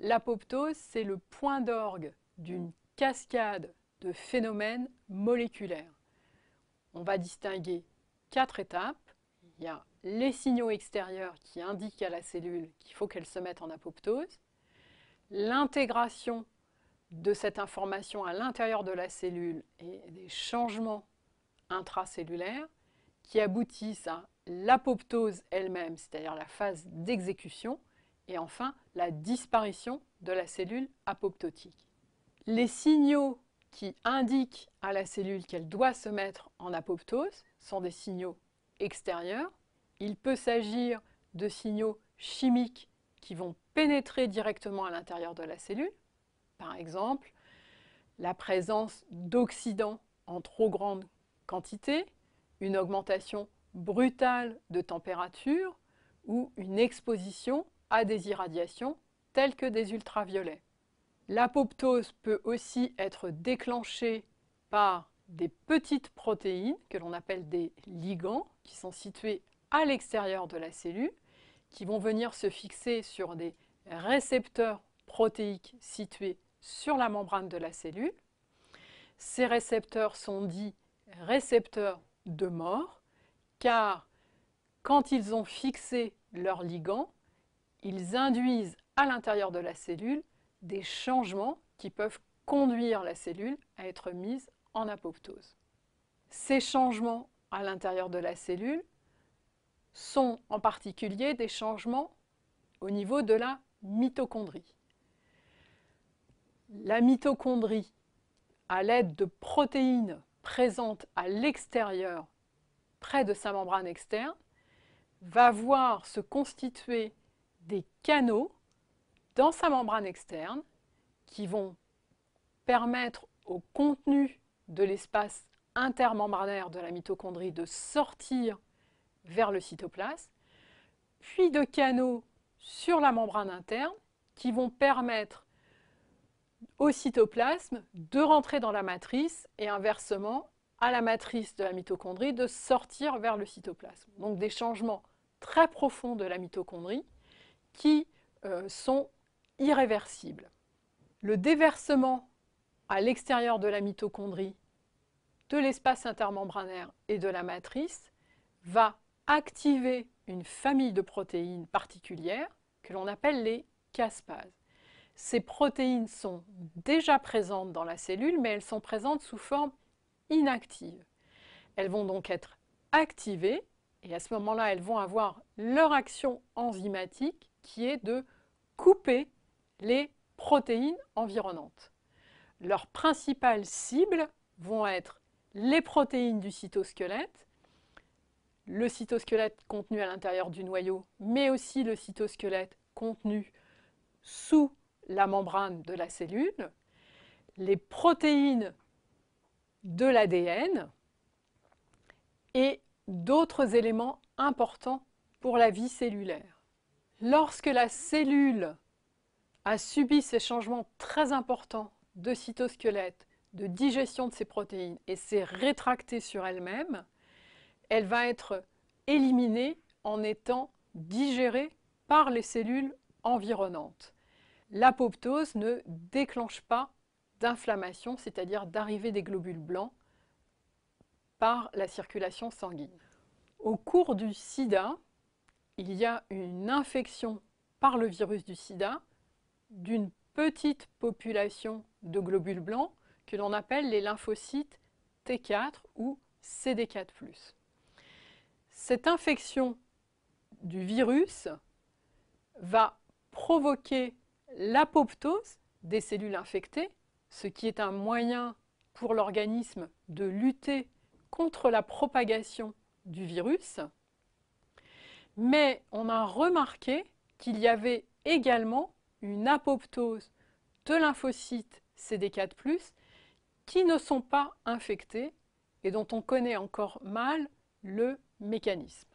L'apoptose, c'est le point d'orgue d'une cascade de phénomènes moléculaires. On va distinguer 4 étapes. Il y a les signaux extérieurs qui indiquent à la cellule qu'il faut qu'elle se mette en apoptose, l'intégration de cette information à l'intérieur de la cellule et des changements intracellulaires qui aboutissent à l'apoptose elle-même, c'est-à-dire la phase d'exécution, et enfin la disparition de la cellule apoptotique. Les signaux qui indiquent à la cellule qu'elle doit se mettre en apoptose sont des signaux extérieurs. Il peut s'agir de signaux chimiques qui vont pénétrer directement à l'intérieur de la cellule. Par exemple, la présence d'oxydants en trop grande quantité, une augmentation brutale de température ou une exposition à des irradiations telles que des ultraviolets. L'apoptose peut aussi être déclenchée par des petites protéines que l'on appelle des ligands qui sont situés à l'extérieur de la cellule, qui vont venir se fixer sur des récepteurs protéiques situés sur la membrane de la cellule. Ces récepteurs sont dits récepteurs de mort, car quand ils ont fixé leur ligand, ils induisent à l'intérieur de la cellule des changements qui peuvent conduire la cellule à être mise en apoptose. Ces changements à l'intérieur de la cellule sont en particulier des changements au niveau de la mitochondrie. La mitochondrie, à l'aide de protéines présentes à l'extérieur, près de sa membrane externe, va voir se constituer des canaux dans sa membrane externe qui vont permettre au contenu de l'espace intermembranaire de la mitochondrie de sortir vers le cytoplasme, puis de canaux sur la membrane interne qui vont permettre au cytoplasme de rentrer dans la matrice et inversement à la matrice de la mitochondrie de sortir vers le cytoplasme. Donc des changements très profonds de la mitochondrie qui sont irréversibles. Le déversement à l'extérieur de la mitochondrie, de l'espace intermembranaire et de la matrice va activer une famille de protéines particulières que l'on appelle les caspases. Ces protéines sont déjà présentes dans la cellule, mais elles sont présentes sous forme inactive. Elles vont donc être activées et à ce moment-là, elles vont avoir leur action enzymatique qui est de couper les protéines environnantes. Leurs principales cibles vont être les protéines du cytosquelette, le cytosquelette contenu à l'intérieur du noyau, mais aussi le cytosquelette contenu sous la membrane de la cellule, les protéines de l'ADN et d'autres éléments importants pour la vie cellulaire. Lorsque la cellule a subi ces changements très importants de cytosquelette, de digestion de ces protéines et s'est rétractée sur elle-même, elle va être éliminée en étant digérée par les cellules environnantes. L'apoptose ne déclenche pas d'inflammation, c'est-à-dire d'arrivée des globules blancs par la circulation sanguine. Au cours du sida, il y a une infection par le virus du sida d'une petite population de globules blancs que l'on appelle les lymphocytes T4 ou CD4+. Cette infection du virus va provoquer l'apoptose des cellules infectées, ce qui est un moyen pour l'organisme de lutter contre la propagation du virus. Mais on a remarqué qu'il y avait également une apoptose de lymphocytes CD4+, qui ne sont pas infectés et dont on connaît encore mal le mécanisme.